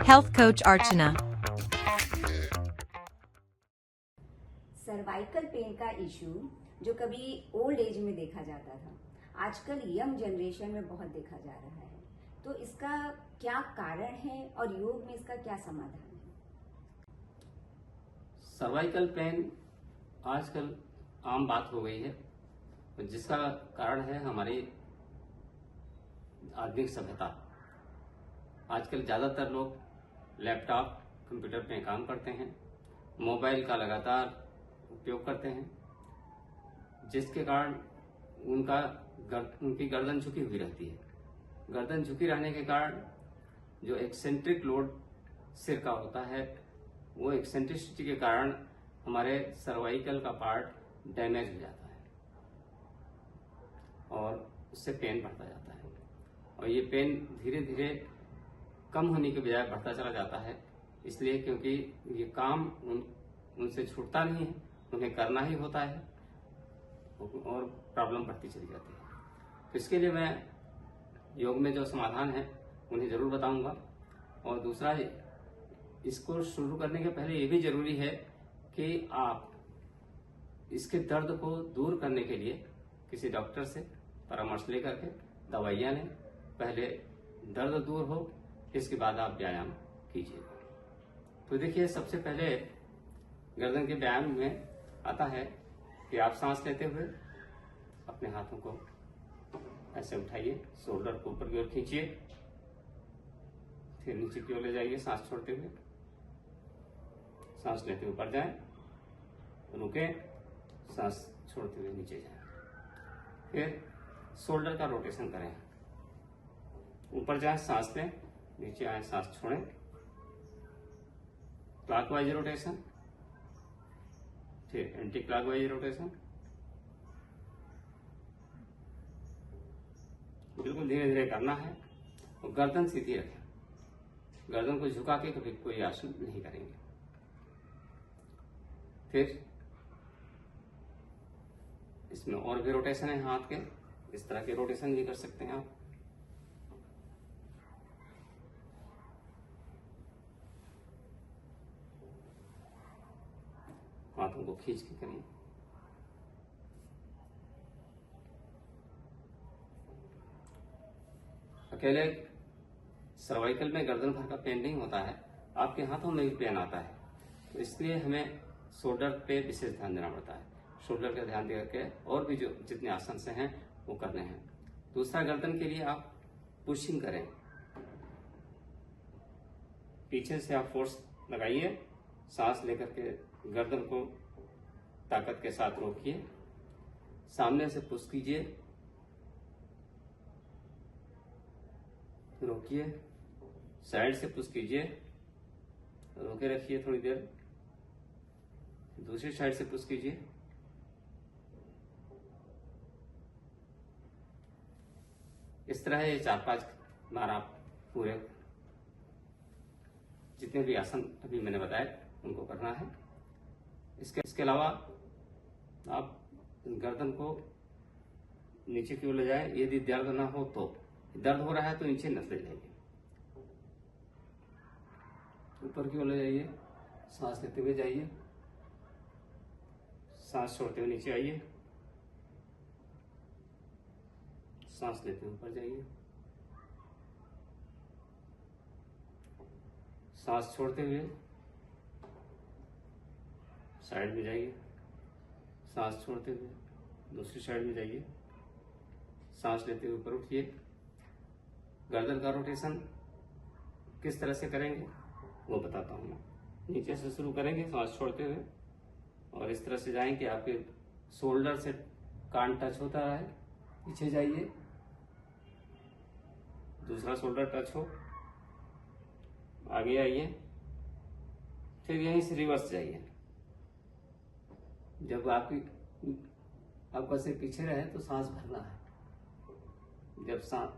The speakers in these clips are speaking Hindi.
Health Coach Archana. Cervical pain का इशू जो कभी ओल्ड एज में देखा जाता था, आजकल यंग जनरेशन में बहुत देखा जा रहा है। तो इसका क्या कारण है और योग में इसका क्या समाधान है? सर्वाइकल पेन आजकल आम बात हो गई है, जिसका कारण है हमारी आधुनिक सभ्यता। आजकल ज़्यादातर लोग लैपटॉप, कंप्यूटर पे काम करते हैं, मोबाइल का लगातार उपयोग करते हैं, जिसके कारण उनकी गर्दन झुकी हुई रहती है। गर्दन झुकी रहने के कारण जो एक्सेंट्रिक लोड सिर का होता है, वो एक्सेंट्रिसिटी के कारण हमारे सर्वाइकल का पार्ट डैमेज हो जाता है और उससे पेन बढ़ता जाता है। और ये पेन धीरे धीरे कम होने के बजाय बढ़ता चला जाता है, इसलिए क्योंकि ये काम उनसे छूटता नहीं है, उन्हें करना ही होता है और प्रॉब्लम बढ़ती चली जाती है। तो इसके लिए मैं योग में जो समाधान है उन्हें जरूर बताऊंगा। और दूसरा, इसको शुरू करने के पहले ये भी जरूरी है कि आप इसके दर्द को दूर करने के लिए किसी डॉक्टर से परामर्श लेकर के दवाइयाँ लें। पहले दर्द दूर हो, इसके बाद आप व्यायाम कीजिए। तो देखिए, सबसे पहले गर्दन के व्यायाम में आता है कि आप सांस लेते हुए अपने हाथों को ऐसे उठाइए, शोल्डर को ऊपर की ओर खींचिए, फिर नीचे की ओर ले जाइए सांस छोड़ते हुए। सांस लेते हुए ऊपर जाएं, रुके, सांस छोड़ते हुए नीचे जाएं। फिर शोल्डर का रोटेशन करें, ऊपर जाएं, सांस लें, नीचे आए, सांस छोड़ें, क्लॉकवाइज रोटेशन, फिर एंटी क्लॉकवाइज रोटेशन। बिल्कुल धीरे धीरे करना है और गर्दन सीधी रखें। गर्दन को झुका के कभी कोई आसन नहीं करेंगे। फिर इसमें और भी रोटेशन है हाथ के, इस तरह के रोटेशन भी कर सकते हैं आप। हाथों को खींच के करिए। अकेले सर्वाइकल में गर्दन भर का पेन नहीं होता है, आपके हाथों में भी पेन आता है। तो इसलिए हमें शोल्डर पे विशेष ध्यान देना पड़ता है। शोल्डर का ध्यान देकर और भी जो जितने आसन से हैं वो करने हैं। दूसरा, गर्दन के लिए आप पुशिंग करें। पीछे से आप फोर्स लगाइए, सांस लेकर के गर्दन को ताकत के साथ रोकिए, सामने से पुश कीजिए, रोकिए, साइड से पुश कीजिए, रोके रखिए थोड़ी देर, दूसरी साइड से पुश कीजिए। इस तरह ये 4-5 बार आप पूरे जितने भी आसन अभी मैंने बताए उनको करना है। इसके अलावा आप गर्दन को नीचे की ओर ले जाए। यदि दर्द ना हो तो, दर्द हो रहा है तो नीचे न ले जाइए, ऊपर की ओर ले जाइए, सांस लेते हुए जाइए, सांस छोड़ते हुए नीचे आइए, सांस लेते हुए ऊपर जाइए, सांस छोड़ते हुए साइड में जाइए, सांस छोड़ते हुए दूसरी साइड में जाइए, सांस लेते हुए ऊपर उठिए। गर्दन का रोटेशन किस तरह से करेंगे वो बताता हूँ मैं। नीचे से शुरू करेंगे सांस छोड़ते हुए और इस तरह से जाएंगे, आपके शोल्डर से कान टच होता है, पीछे जाइए, दूसरा शोल्डर टच हो, आगे आइए, फिर यहीं से रिवर्स जाइए। जब आपका सिर पीछे रहे तो सांस भरना है। जब सांस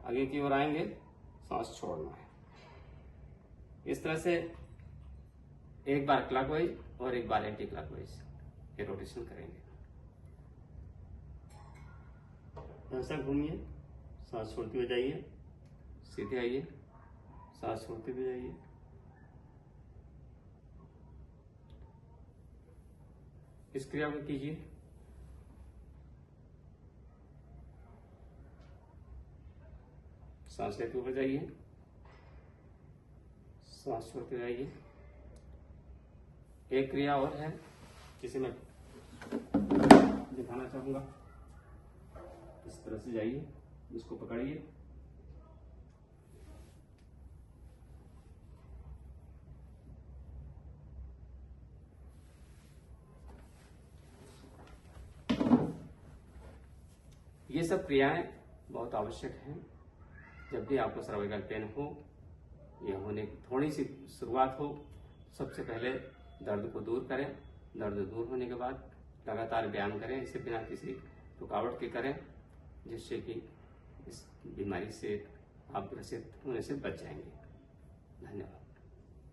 आगे की ओर आएंगे, सांस छोड़ना है। इस तरह से एक बार क्लॉकवाइज और एक बार एंटी क्लॉकवाइज ये रोटेशन करेंगे। ऐसा घूमिए, सांस छोड़ते हुए जाइए, सीधे आइए, सांस छोड़ते हुए जाइए। इस क्रिया को कीजिए। सांस लेते हुए जाइए, सांस छोड़ते जाइए। एक क्रिया और है जिसे मैं दिखाना चाहूंगा। इस तरह से जाइए, इसको पकड़िए, ये सब क्रियाएं बहुत आवश्यक हैं। जब भी आपको सर्वाइकल पेन हो, यह होने की थोड़ी सी शुरुआत हो, सबसे पहले दर्द को दूर करें। दर्द दूर होने के बाद लगातार व्यायाम करें, इसे बिना किसी रुकावट के करें, जिससे कि इस बीमारी से आप ग्रसित होने से बच जाएंगे।